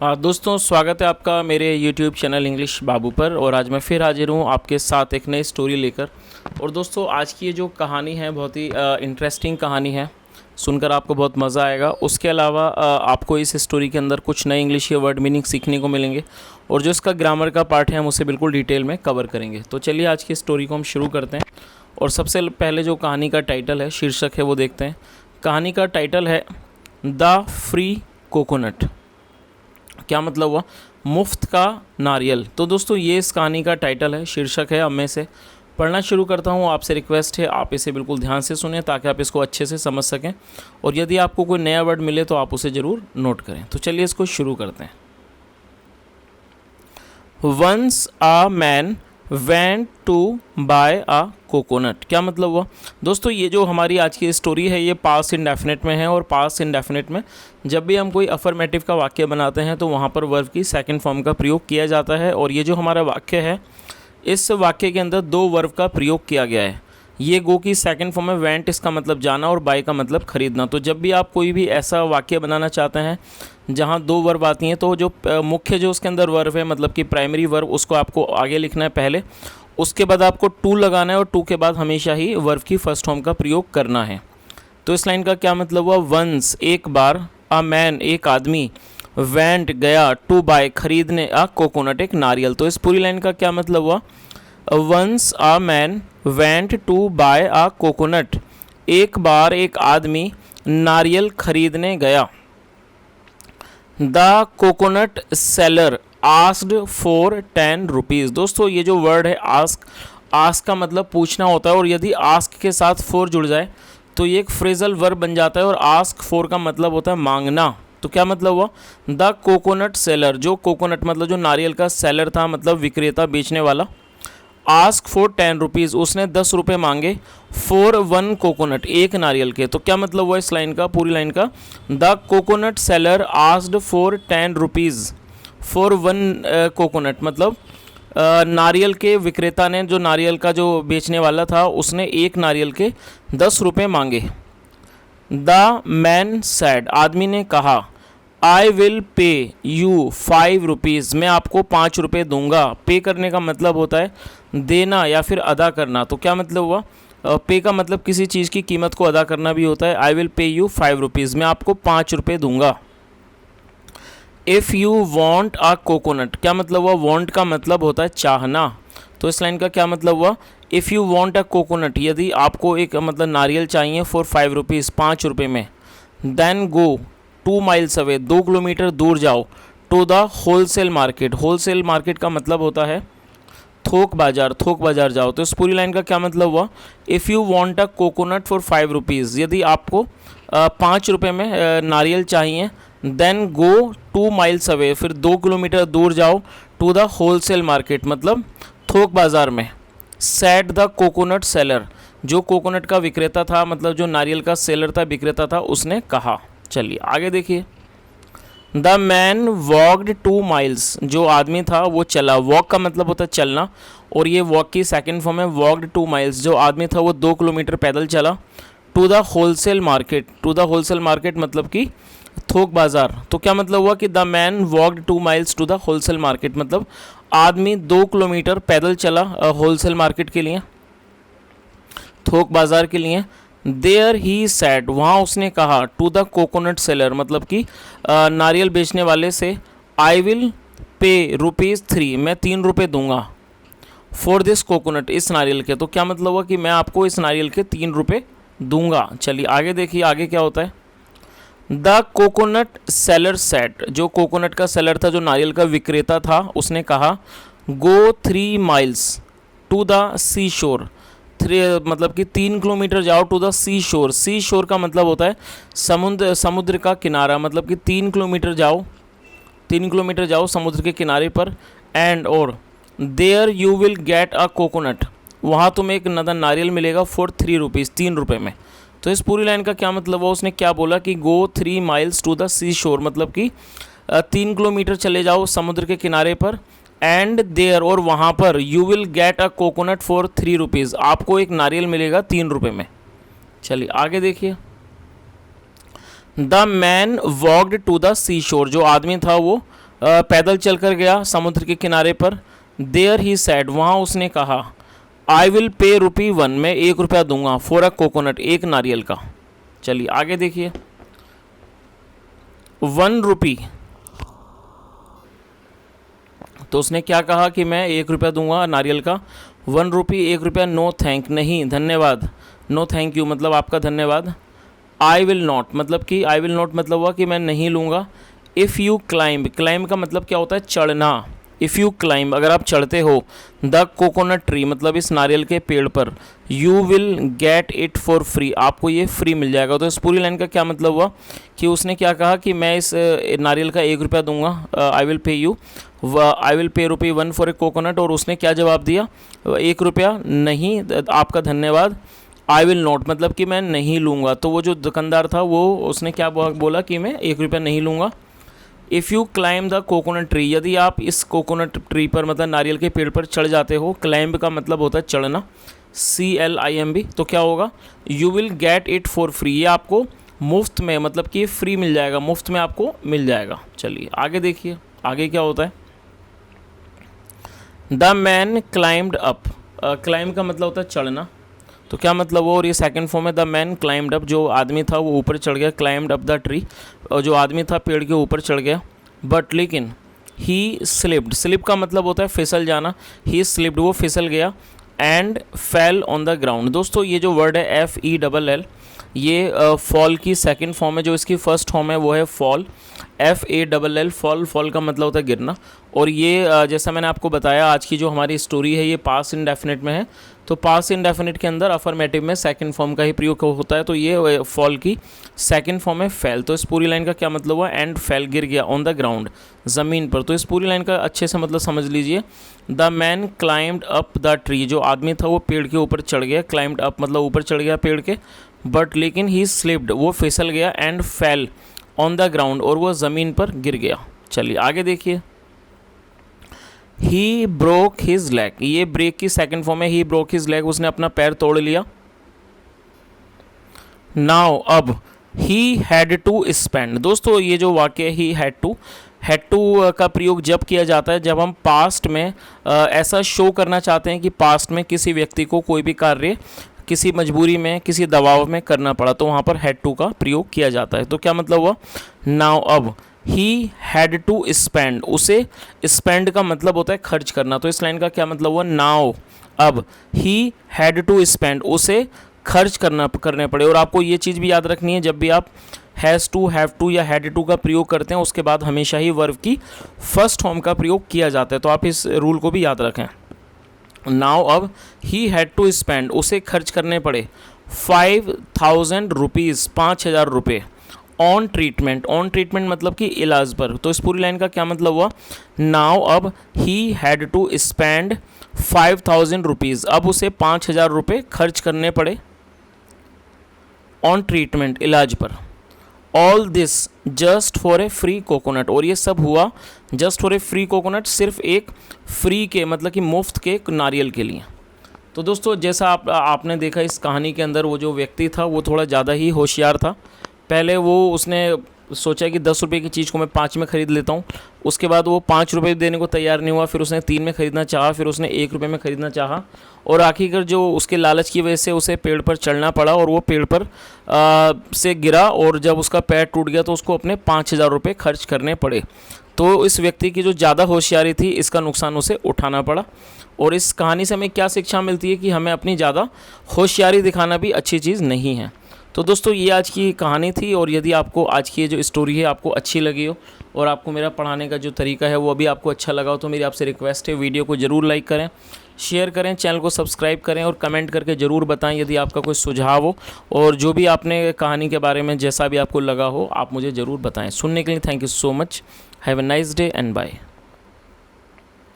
दोस्तों, स्वागत है आपका मेरे YouTube चैनल इंग्लिश बाबू पर। और आज मैं फिर हाजिर हूँ आपके साथ एक नई स्टोरी लेकर। और दोस्तों, आज की ये जो कहानी है बहुत ही इंटरेस्टिंग कहानी है, सुनकर आपको बहुत मज़ा आएगा। उसके अलावा आपको इस स्टोरी के अंदर कुछ नए इंग्लिश के वर्ड मीनिंग सीखने को मिलेंगे और जो इसका ग्रामर का पार्ट है हम उसे बिल्कुल डिटेल में कवर करेंगे। तो चलिए आज की स्टोरी को हम शुरू करते हैं। और सबसे पहले जो कहानी का टाइटल है, शीर्षक है, वो देखते हैं। कहानी का टाइटल है द फ्री कोकोनट। क्या मतलब हुआ? मुफ्त का नारियल। तो दोस्तों, ये इस कहानी का टाइटल है, शीर्षक है। अब मैं इसे पढ़ना शुरू करता हूँ। आपसे रिक्वेस्ट है आप इसे बिल्कुल ध्यान से सुनें ताकि आप इसको अच्छे से समझ सकें, और यदि आपको कोई नया वर्ड मिले तो आप उसे ज़रूर नोट करें। तो चलिए इसको शुरू करते हैं। Once a man went to buy a coconut. क्या मतलब हुआ? दोस्तों, ये जो हमारी आज की स्टोरी है ये पास्ट इंडेफिनिट में है, और पास्ट इंडेफिनिट में जब भी हम कोई अफर्मेटिव का वाक्य बनाते हैं तो वहाँ पर वर्ब की सेकंड फॉर्म का प्रयोग किया जाता है। और ये जो हमारा वाक्य है, इस वाक्य के अंदर दो वर्ब का प्रयोग किया गया है। ये गो की सेकंड फॉर्म है, वेंट इसका मतलब जाना और बाय का मतलब खरीदना। तो जब भी आप कोई भी ऐसा वाक्य बनाना चाहते हैं जहाँ दो वर्ब आती हैं, तो जो मुख्य जो उसके अंदर वर्ब है, मतलब कि प्राइमरी वर्ब, उसको आपको आगे लिखना है पहले। उसके बाद आपको टू लगाना है, और टू के बाद हमेशा ही वर्ब की फर्स्ट फॉर्म का प्रयोग करना है। तो इस लाइन का क्या मतलब हुआ? वंस एक बार, अ मैन एक आदमी, वेंट गया, टू बाय खरीदने, अ कोकोनट एक नारियल। तो इस पूरी लाइन का क्या मतलब हुआ? Once a man went to buy a coconut. एक बार एक आदमी नारियल खरीदने गया। The coconut seller asked for 10 rupees. दोस्तों, ये जो वर्ड है आस्क, आस्क का मतलब पूछना होता है, और यदि आस्क के साथ फॉर जुड़ जाए तो ये एक फ्रेजल वर्ब बन जाता है, और आस्क फॉर का मतलब होता है मांगना। तो क्या मतलब हुआ? द कोकोनट सेलर, जो कोकोनट मतलब जो नारियल का सेलर था, मतलब विक्रेता, बेचने वाला, आस्क फॉर 10 रुपीज़, उसने 10 रुपये मांगे, फॉर वन कोकोनट, एक नारियल के। तो क्या मतलब हुआ इस लाइन का, पूरी लाइन का? The coconut seller asked for 10 rupees for one coconut, मतलब नारियल के विक्रेता ने, जो नारियल का जो बेचने वाला था, उसने एक नारियल के 10 रुपये मांगे। द मैन सैड, आदमी ने कहा, I will pay you 5 rupees, मैं आपको 5 रुपये दूंगा। पे करने का मतलब होता है देना या फिर अदा करना। तो क्या मतलब हुआ? पे का मतलब किसी चीज़ की कीमत को अदा करना भी होता है। I will pay you 5 rupees, मैं आपको 5 रुपये दूंगा। If you want a coconut, क्या मतलब हुआ? वॉन्ट का मतलब होता है चाहना। तो इस लाइन का क्या मतलब हुआ? If you want a coconut, यदि आपको एक मतलब नारियल चाहिए फॉर 5 रुपीज़, 5 रुपये में, then go 2 miles away, 2 kilometre दूर जाओ, to the wholesale market. Wholesale market का मतलब होता है थोक बाज़ार, थोक बाज़ार जाओ। तो इस पूरी लाइन का क्या मतलब हुआ? If you want a coconut for 5 rupees, यदि आपको 5 रुपये में नारियल चाहिए, देन गो 2 माइल्स अवे, फिर 2 किलोमीटर दूर जाओ, टू द होलसेल मार्केट, मतलब थोक बाज़ार में। सेड द कोकोनट सेलर, जो कोकोनट का विक्रेता था, मतलब जो नारियल का सेलर था, विक्रेता था, उसने कहा। चलिए आगे देखिए। द मैन वॉकड 2 माइल्स, जो आदमी था वो चला। वॉक का मतलब होता है चलना, और ये वॉक की सेकंड फॉर्म है वॉकड 2 माइल्स। जो आदमी था वो 2 किलोमीटर पैदल चला। To the wholesale market, to the wholesale market मतलब कि थोक बाज़ार। तो क्या मतलब हुआ कि the man walked 2 miles to the wholesale market, मतलब आदमी 2 किलोमीटर पैदल चला होलसेल मार्केट के लिए, थोक बाज़ार के लिए। देयर ही सैड, वहाँ उसने कहा, टू द कोकोनट सेलर, मतलब कि नारियल बेचने वाले से, आई विल पे ₹3, मैं 3 रुपये दूंगा, फॉर दिस कोकोनट, इस नारियल के। तो क्या मतलब हुआ कि मैं आपको इस नारियल के 3 रुपये दूंगा। चलिए आगे देखिए, आगे क्या होता है। द कोकोनट सेलर सेट, जो कोकोनट का सेलर था, जो नारियल का विक्रेता था, उसने कहा, गो 3 माइल्स टू द सी शोर, 3 मतलब कि 3 किलोमीटर जाओ, टू द सी शोर। सी शोर का मतलब होता है समुद्र, समुद्र का किनारा, मतलब कि 3 किलोमीटर जाओ, 3 किलोमीटर जाओ समुद्र के किनारे पर। एंड और there you will get a coconut, वहाँ तुम्हें एक नारियल मिलेगा फॉर 3 रुपीज़, 3 रुपये में। तो इस पूरी लाइन का क्या मतलब हुआ? उसने क्या बोला कि गो 3 माइल्स टू द सी शोर, मतलब कि 3 किलोमीटर चले जाओ समुद्र के किनारे पर। एंड देयर, और वहाँ पर, you will get a coconut for 3 rupees, आपको एक नारियल मिलेगा 3 रुपये में। चलिए आगे देखिए। The man walked to the sea shore, जो आदमी था वो पैदल चलकर गया समुद्र के किनारे पर। देयर ही सैड, वहाँ उसने कहा, आई विल पे ₹1, मैं 1 रुपया दूंगा, फॉर अ कोकोनट, एक नारियल का। चलिए आगे देखिए, 1 रुपी, तो उसने क्या कहा कि मैं 1 रुपया दूंगा नारियल का। 1 रुपी, 1 रुपया, नो थैंक, नहीं धन्यवाद, नो थैंक यू मतलब आपका धन्यवाद। आई विल नॉट, मतलब कि आई विल नॉट मतलब हुआ कि मैं नहीं लूँगा। इफ़ यू क्लाइंब, क्लाइंब का मतलब क्या होता है, चढ़ना। इफ़ यू क्लाइंब, अगर आप चढ़ते हो, द कोकोनट ट्री, मतलब इस नारियल के पेड़ पर, you will get it for free, आपको ये फ्री मिल जाएगा। तो इस पूरी लाइन का क्या मतलब हुआ कि उसने क्या कहा कि मैं इस नारियल का 1 रुपया दूंगा, I will pay you, I will pay ₹1 for a coconut, और उसने क्या जवाब दिया, 1 रुपया, नहीं आपका धन्यवाद। आई विल नॉट मतलब कि मैं नहीं लूँगा। तो वो जो दुकानदार था वो उसने क्या बोला कि मैं 1 रुपया नहीं लूँगा। If you climb the coconut tree, यदि आप इस कोकोनट ट्री पर मतलब नारियल के पेड़ पर चढ़ जाते हो, क्लाइंब का मतलब होता है चढ़ना, CLIMB, तो क्या होगा, you will get it for free, ये आपको मुफ्त में, मतलब कि फ्री मिल जाएगा, मुफ्त में आपको मिल जाएगा। चलिए आगे देखिए, आगे क्या होता है। The man climbed up, climb का मतलब होता है चढ़ना, तो क्या मतलब वो, और ये सेकंड फॉर्म है, द मैन क्लाइम्ड अप, जो आदमी था वो ऊपर चढ़ गया, क्लाइम्ड अप द ट्री, और जो आदमी था पेड़ के ऊपर चढ़ गया। बट लेकिन ही स्लिप्ड, स्लिप का मतलब होता है फिसल जाना, ही स्लिप्ड, वो फिसल गया, and fell on the ground. दोस्तों ये जो वर्ड है FELL, ये फॉल की सेकंड फॉर्म है, जो इसकी फर्स्ट फॉर्म है वो है फॉल, FALL, फॉल, फॉल का मतलब होता है गिरना। और ये जैसा मैंने आपको बताया, आज की जो हमारी स्टोरी है ये पास्ट इंडेफिनिट में है, तो पास्ट इंडेफिनिट के अंदर अफर्मेटिव में सेकंड फॉर्म का ही प्रयोग होता है, तो ये फॉल की सेकंड फॉर्म है फेल। तो इस पूरी लाइन का क्या मतलब हुआ, एंड फेल, गिर गया, ऑन द ग्राउंड, ज़मीन पर। तो इस पूरी लाइन का अच्छे से मतलब समझ लीजिए, the man climbed up the tree, जो आदमी था वो पेड़ के ऊपर चढ़ गया, क्लाइम्ड अप मतलब ऊपर चढ़ गया पेड़ के, बट लेकिन ही स्लिप्ड, वो फिसल गया, and fell on the ground, और वो ज़मीन पर गिर गया। चलिए आगे देखिए, ही ब्रोक हिज लेग, ये ब्रेक की सेकंड फॉर्म है, ही ब्रोक हिज लेग, उसने अपना पैर तोड़ लिया। नाउ अब, ही हैड टू स्पेंड, दोस्तों ये जो वाक्य है, ही हैड टू का प्रयोग जब किया जाता है जब हम पास्ट में ऐसा शो करना चाहते हैं कि पास्ट में किसी व्यक्ति को कोई भी कार्य किसी मजबूरी में, किसी दबाव में करना पड़ा, तो वहाँ पर हैड टू का प्रयोग किया जाता है। तो क्या मतलब हुआ, नाउ अब, ही हैड टू स्पेंड, उसे स्पेंड का मतलब होता है खर्च करना, तो इस लाइन का क्या मतलब हुआ, नाउ अब, ही हैड टू स्पेंड, उसे खर्च करने पड़े। और आपको ये चीज़ भी याद रखनी है, जब भी आप हैज़ टू, हैव टू या हैड टू का प्रयोग करते हैं, उसके बाद हमेशा ही वर्ब की फर्स्ट फॉर्म का प्रयोग किया जाता है, तो आप इस रूल को भी याद रखें। नाउ अब, ही हैड टू स्पेंड, उसे खर्च करने पड़े 5,000 रुपीज़, 5,000 रुपये, ऑन ट्रीटमेंट, ऑन ट्रीटमेंट मतलब कि इलाज पर। तो इस पूरी लाइन का क्या मतलब हुआ, नाउ अब, he had to spend 5,000 rupees, अब उसे 5,000 रुपये खर्च करने पड़े ऑन ट्रीटमेंट, इलाज पर। All this just for a free coconut, और ये सब हुआ just for a free coconut, सिर्फ एक फ्री के मतलब कि मुफ्त के नारियल के लिए। तो दोस्तों जैसा आपने देखा इस कहानी के अंदर, वो जो व्यक्ति था वो थोड़ा ज़्यादा ही होशियार था। पहले वो उसने सोचा कि 10 रुपये की चीज़ को मैं 5 में ख़रीद लेता हूँ, उसके बाद वो 5 रुपये देने को तैयार नहीं हुआ, फिर उसने 3 में ख़रीदना चाहा, फिर उसने 1 रुपये में ख़रीदना चाहा, और आखिरकार जो उसके लालच की वजह से उसे पेड़ पर चढ़ना पड़ा, और वो पेड़ पर से गिरा, और जब उसका पैर टूट गया तो उसको अपने 5,000 रुपये खर्च करने पड़े। तो इस व्यक्ति की जो ज़्यादा होशियारी थी, इसका नुकसान उसे उठाना पड़ा। और इस कहानी से हमें क्या शिक्षा मिलती है कि हमें अपनी ज़्यादा होशियारी दिखाना भी अच्छी चीज़ नहीं है। तो दोस्तों ये आज की कहानी थी, और यदि आपको आज की ये जो स्टोरी है आपको अच्छी लगी हो, और आपको मेरा पढ़ाने का जो तरीका है वो अभी आपको अच्छा लगा हो, तो मेरी आपसे रिक्वेस्ट है, वीडियो को ज़रूर लाइक करें, शेयर करें, चैनल को सब्सक्राइब करें, और कमेंट करके ज़रूर बताएं यदि आपका कोई सुझाव हो, और जो भी आपने कहानी के बारे में जैसा भी आपको लगा हो आप मुझे ज़रूर बताएं। सुनने के लिए thank you so much. Have a nice day and bye.